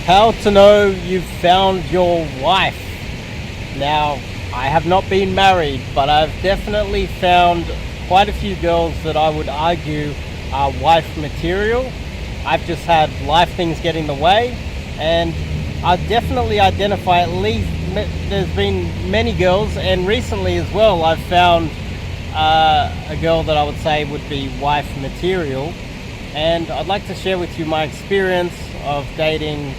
How to know you've found your wife. Now, I have not been married, but I've definitely found quite a few girls that I would argue are wife material. I've just had life things get in the way, and I definitely identify at least, there's been many girls, and recently as well, I've found a girl that I would say would be wife material. And I'd like to share with you my experience of dating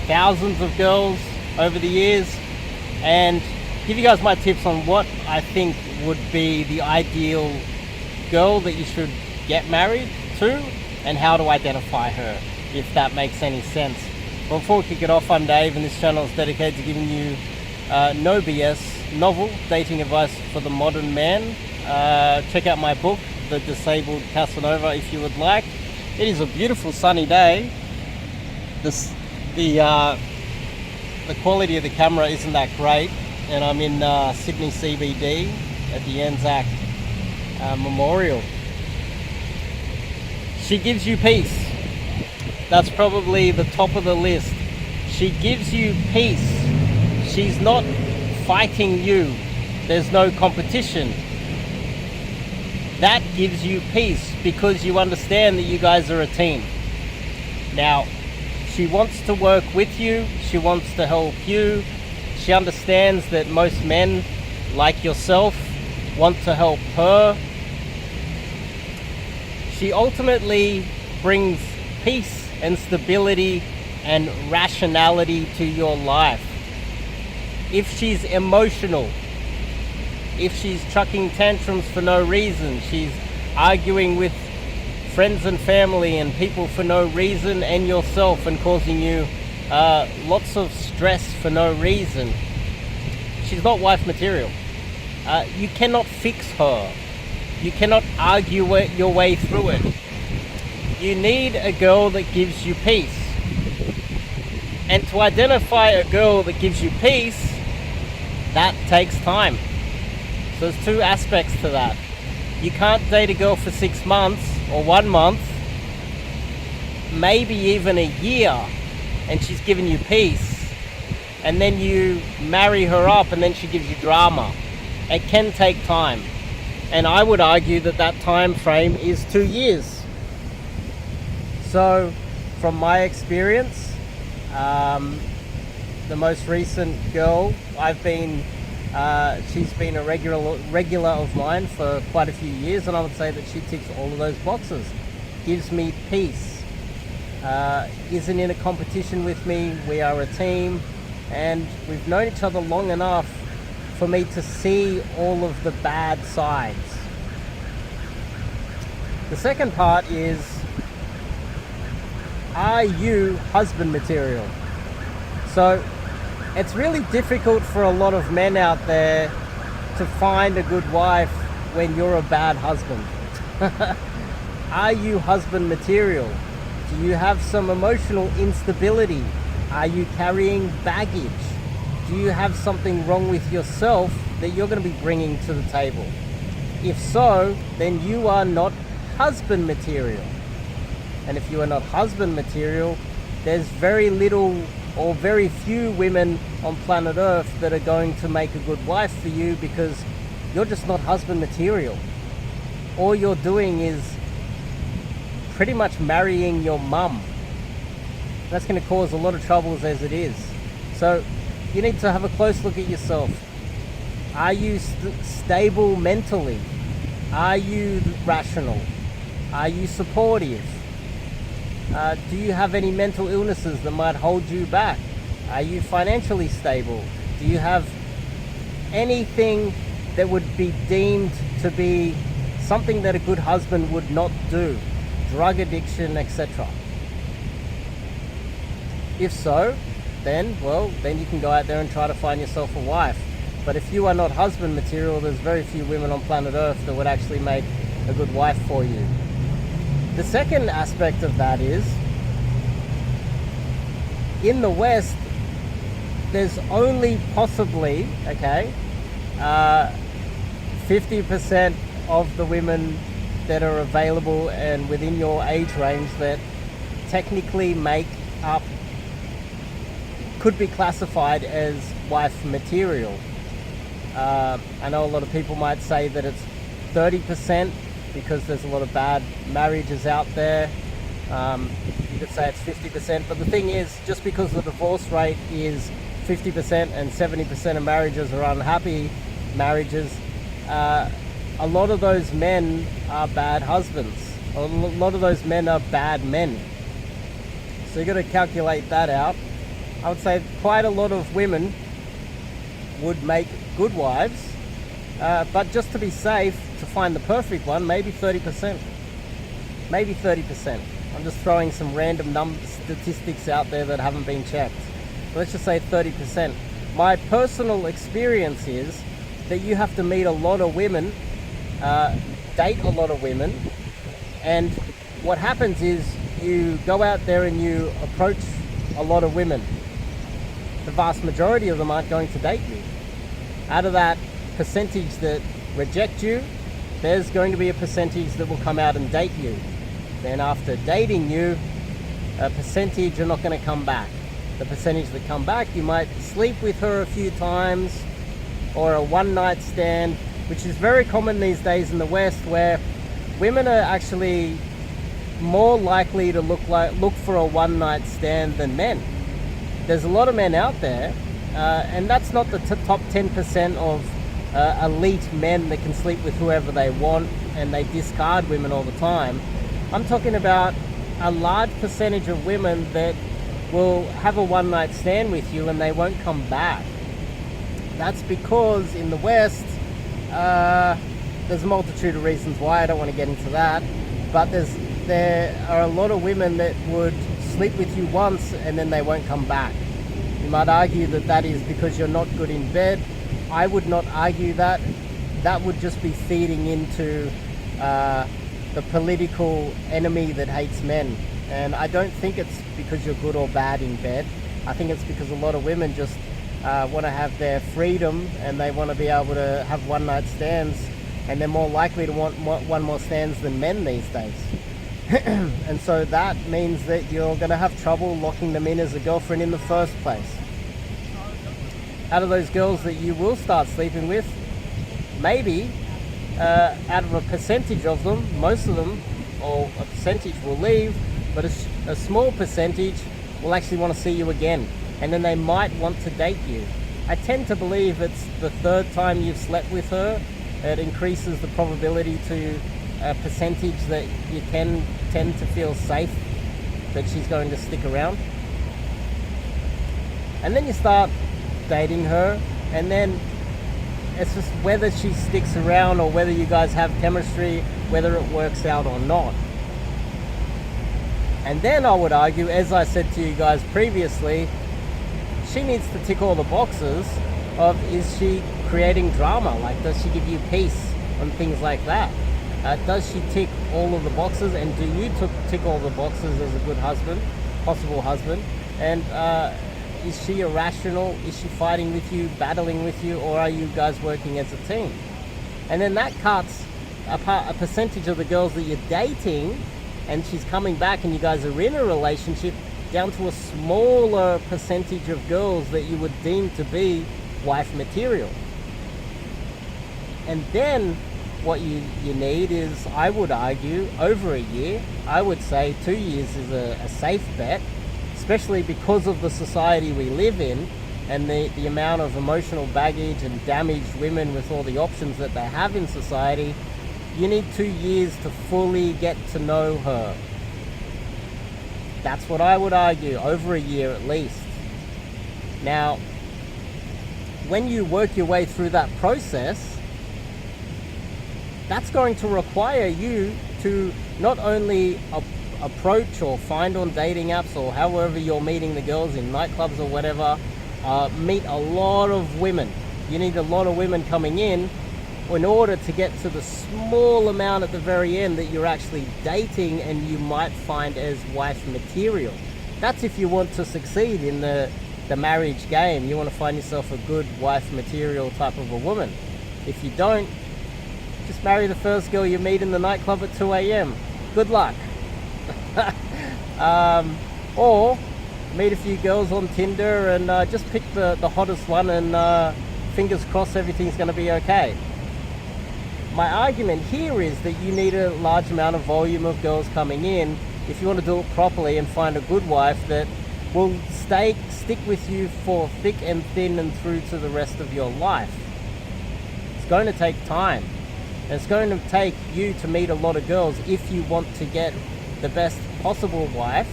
thousands of girls over the years, and give you guys my tips on what I think would be the ideal girl that you should get married to, and how to identify her, if that makes any sense. But before we kick it off, I'm Dave, and this channel is dedicated to giving you no BS, novel dating advice for the modern man. Check out my book, The Disabled Casanova, if you would like. It is a beautiful sunny day. The quality of the camera isn't that great, and I'm in Sydney CBD at the Anzac Memorial. She gives you peace. That's probably the top of the list. She gives you peace. She's not fighting you. There's no competition. That gives you peace because you understand that you guys are a team. Now, she wants to work with you. She wants to help you. She understands that most men, like yourself, want to help her. She ultimately brings peace and stability and rationality to your life. If she's emotional, if she's chucking tantrums for no reason, she's arguing with friends and family and people for no reason, and yourself, and causing you lots of stress for no reason, she's not wife material. You cannot fix her. You cannot argue your way through it. You need a girl that gives you peace. And to identify a girl that gives you peace, that takes time. So there's two aspects to that. You can't date a girl for 6 months or 1 month, maybe even a year, and she's giving you peace, and then you marry her up and then she gives you drama. It can take time, and I would argue that that time frame is 2 years. So from my experience, the most recent girl she's been a regular of mine for quite a few years, and I would say that she ticks all of those boxes. Gives me peace, isn't in a competition with me. We are a team, and we've known each other long enough for me to see all of the bad sides. The second part is, are you husband material? So it's really difficult for a lot of men out there to find a good wife when you're a bad husband. Are you husband material? Do you have some emotional instability? Are you carrying baggage? Do you have something wrong with yourself that you're going to be bringing to the table? If so, then you are not husband material. And if you are not husband material, there's very little or very few women on planet Earth that are going to make a good wife for you, because you're just not husband material. All you're doing is pretty much marrying your mum. That's going to cause a lot of troubles as it is. So you need to have a close look at yourself. Are you stable mentally? Are you rational? Are you supportive? Do you have any mental illnesses that might hold you back? Are you financially stable? Do you have anything that would be deemed to be something that a good husband would not do? Drug addiction, etc. If so, then you can go out there and try to find yourself a wife. But if you are not husband material, there's very few women on planet Earth that would actually make a good wife for you. The second aspect of that is, in the West, there's only possibly, 50% of the women that are available and within your age range that technically make up could be classified as wife material. I know a lot of people might say that it's 30% because there's a lot of bad marriages out there. You could say it's 50%, but the thing is, just because the divorce rate is 50% and 70% of marriages are unhappy marriages, a lot of those men are bad husbands. A lot of those men are bad men. So you got to calculate that out. I would say quite a lot of women would make good wives, but just to be safe, to find the perfect one, maybe 30%. Maybe 30%. I'm just throwing some random statistics out there that haven't been checked. Let's just say 30%. My personal experience is that you have to meet a lot of women, date a lot of women, and what happens is you go out there and you approach a lot of women. The vast majority of them aren't going to date you. Out of that percentage that reject you, there's going to be a percentage that will come out and date you. Then after dating you, a percentage are not going to come back. The percentage that come back, you might sleep with her a few times, or a one-night stand, which is very common these days in the West, where women are actually more likely to look for a one-night stand than men. There's a lot of men out there, and that's not the top 10% of elite men that can sleep with whoever they want and they discard women all the time. I'm talking about a large percentage of women that will have a one-night stand with you and they won't come back. That's because in the West, there's a multitude of reasons why. I don't want to get into that, but there are a lot of women that would sleep with you once and then they won't come back. You might argue that that is because you're not good in bed. I would not argue that. That would just be feeding into the political enemy that hates men. And I don't think it's because you're good or bad in bed. I think it's because a lot of women just want to have their freedom and they want to be able to have one night stands, and they're more likely to want one more stands than men these days. And so that means that you're going to have trouble locking them in as a girlfriend in the first place. Out of those girls that you will start sleeping with, maybe out of a percentage of them, most of them, or a percentage will leave, but a small percentage will actually want to see you again, and then they might want to date you. I tend to believe it's the third time you've slept with her, it increases the probability to a percentage that you can tend to feel safe that she's going to stick around. And then you start dating her, and then it's just whether she sticks around or whether you guys have chemistry, whether it works out or not. And then I would argue, as I said to you guys previously, she needs to tick all the boxes of, is she creating drama? Like, does she give you peace and things like that? Does she tick all of the boxes, and do you tick all the boxes as a good husband, possible husband? And is she irrational? Is she fighting with you, battling with you, or are you guys working as a team? And then that cuts a percentage of the girls that you're dating, and she's coming back and you guys are in a relationship, down to a smaller percentage of girls that you would deem to be wife material. And then what you need is, I would argue, over a year. I would say 2 years is a safe bet, especially because of the society we live in and the amount of emotional baggage and damaged women with all the options that they have in society. You need 2 years to fully get to know her. That's what I would argue, over a year at least. Now, when you work your way through that process, that's going to require you to not only approach or find on dating apps or however you're meeting the girls in nightclubs or whatever, meet a lot of women. You need a lot of women coming in order to get to the small amount at the very end that you're actually dating and you might find as wife material. That's if you want to succeed in the marriage game. You want to find yourself a good wife material type of a woman. If you don't, just marry the first girl you meet in the nightclub at 2 a.m. Good luck. Or meet a few girls on Tinder and just pick the hottest one, and fingers crossed everything's going to be okay. My argument here is that you need a large amount of volume of girls coming in if you want to do it properly and find a good wife that will stick with you for thick and thin and through to the rest of your life. It's going to take time. And it's going to take you to meet a lot of girls if you want to get the best possible wife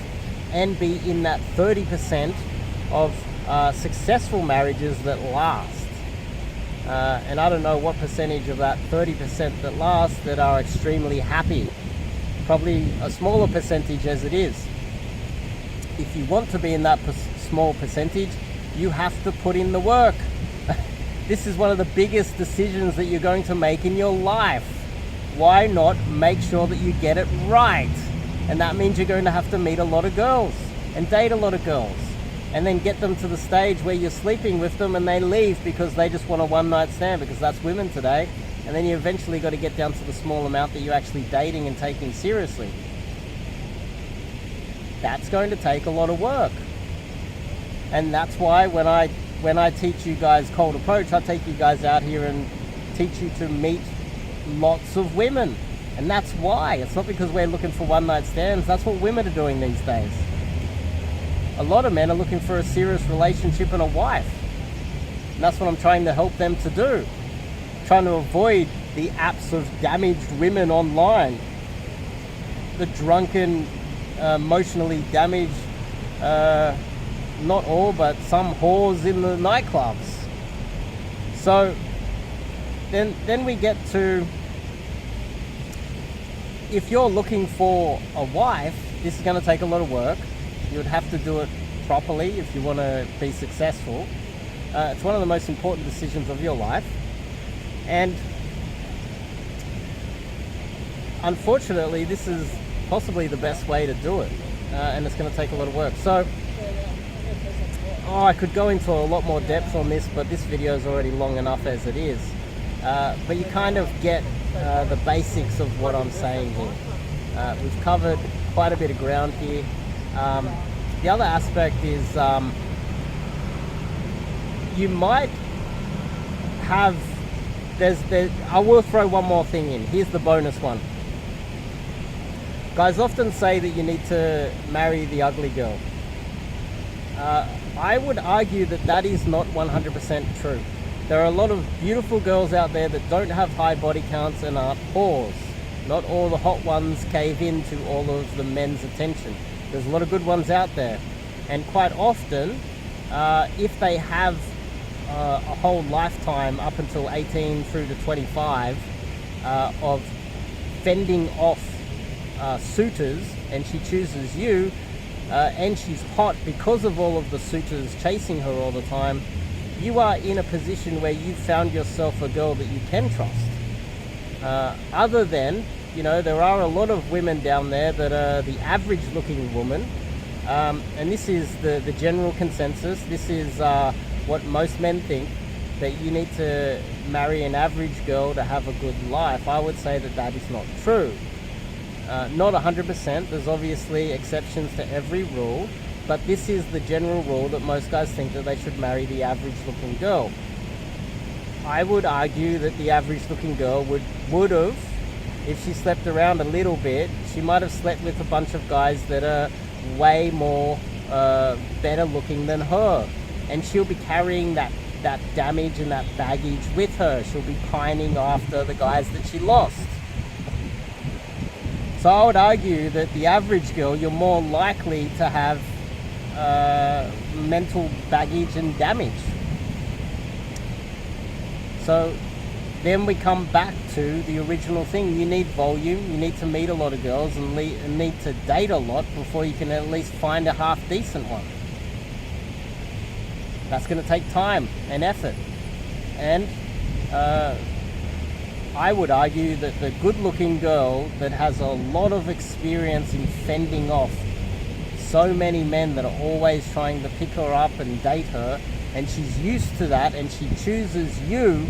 and be in that 30% of successful marriages that last. And I don't know what percentage of that 30% that last that are extremely happy. Probably a smaller percentage as it is. If you want to be in that small percentage, you have to put in the work. This is one of the biggest decisions that you're going to make in your life. Why not make sure that you get it right? And that means you're going to have to meet a lot of girls and date a lot of girls, and then get them to the stage where you're sleeping with them and they leave because they just want a one-night stand, because that's women today. And then you eventually got to get down to the small amount that you're actually dating and taking seriously. That's going to take a lot of work. And that's why when I teach you guys cold approach, I take you guys out here and teach you to meet lots of women. And that's why. It's not because we're looking for one-night stands. That's what women are doing these days. A lot of men are looking for a serious relationship and a wife. And that's what I'm trying to help them to do. Trying to avoid the apps of damaged women online. The drunken, emotionally damaged, not all, but some whores in the nightclubs. So then we get to, if you're looking for a wife, this is going to take a lot of work. You would have to do it properly if you want to be successful. It's one of the most important decisions of your life. And unfortunately, this is possibly the best way to do it. And it's going to take a lot of work. So, I could go into a lot more depth on this, but this video is already long enough as it is. But you kind of get the basics of what I'm saying here. We've covered quite a bit of ground here. The other aspect is you might have, I will throw one more thing in. Here's the bonus one. Guys often say that you need to marry the ugly girl. I would argue that that is not 100% true. There are a lot of beautiful girls out there that don't have high body counts and aren't whores. Not all the hot ones cave into all of the men's attention. There's a lot of good ones out there. And quite often, if they have a whole lifetime up until 18 through to 25 of fending off suitors, and she chooses you, and she's hot because of all of the suitors chasing her all the time, you are in a position where you've found yourself a girl that you can trust. Other than, there are a lot of women down there that are the average looking woman, and this is the general consensus. This is what most men think, that you need to marry an average girl to have a good life. I would say that that is not true. Not 100%, there's obviously exceptions to every rule, but this is the general rule that most guys think that they should marry the average looking girl. I would argue that the average looking girl would have, if she slept around a little bit, she might have slept with a bunch of guys that are way more better looking than her, and she'll be carrying that damage and that baggage with her. She'll be pining after the guys that she lost. So I would argue that the average girl, you're more likely to have mental baggage and damage. So then we come back to the original thing. You need volume, you need to meet a lot of girls and need to date a lot before you can at least find a half decent one. That's going to take time and effort. And I would argue that the good-looking girl that has a lot of experience in fending off so many men that are always trying to pick her up and date her, and she's used to that and she chooses you,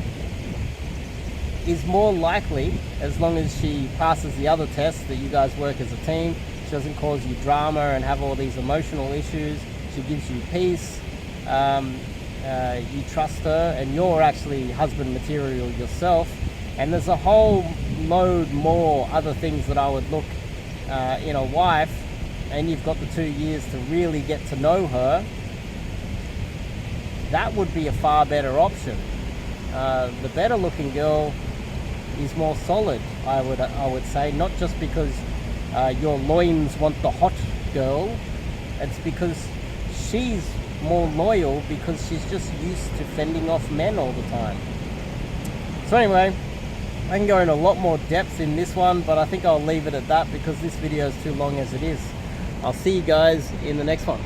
is more likely, as long as she passes the other tests, that you guys work as a team, she doesn't cause you drama and have all these emotional issues, she gives you peace, you trust her, and you're actually husband material yourself. And there's a whole load more other things that I would look in a wife, and you've got the 2 years to really get to know her. That would be a far better option. The better looking girl is more solid, I would say, not just because your loins want the hot girl. It's because she's more loyal because she's just used to fending off men all the time. So anyway, I can go in a lot more depth in this one, but I think I'll leave it at that because this video is too long as it is. I'll see you guys in the next one.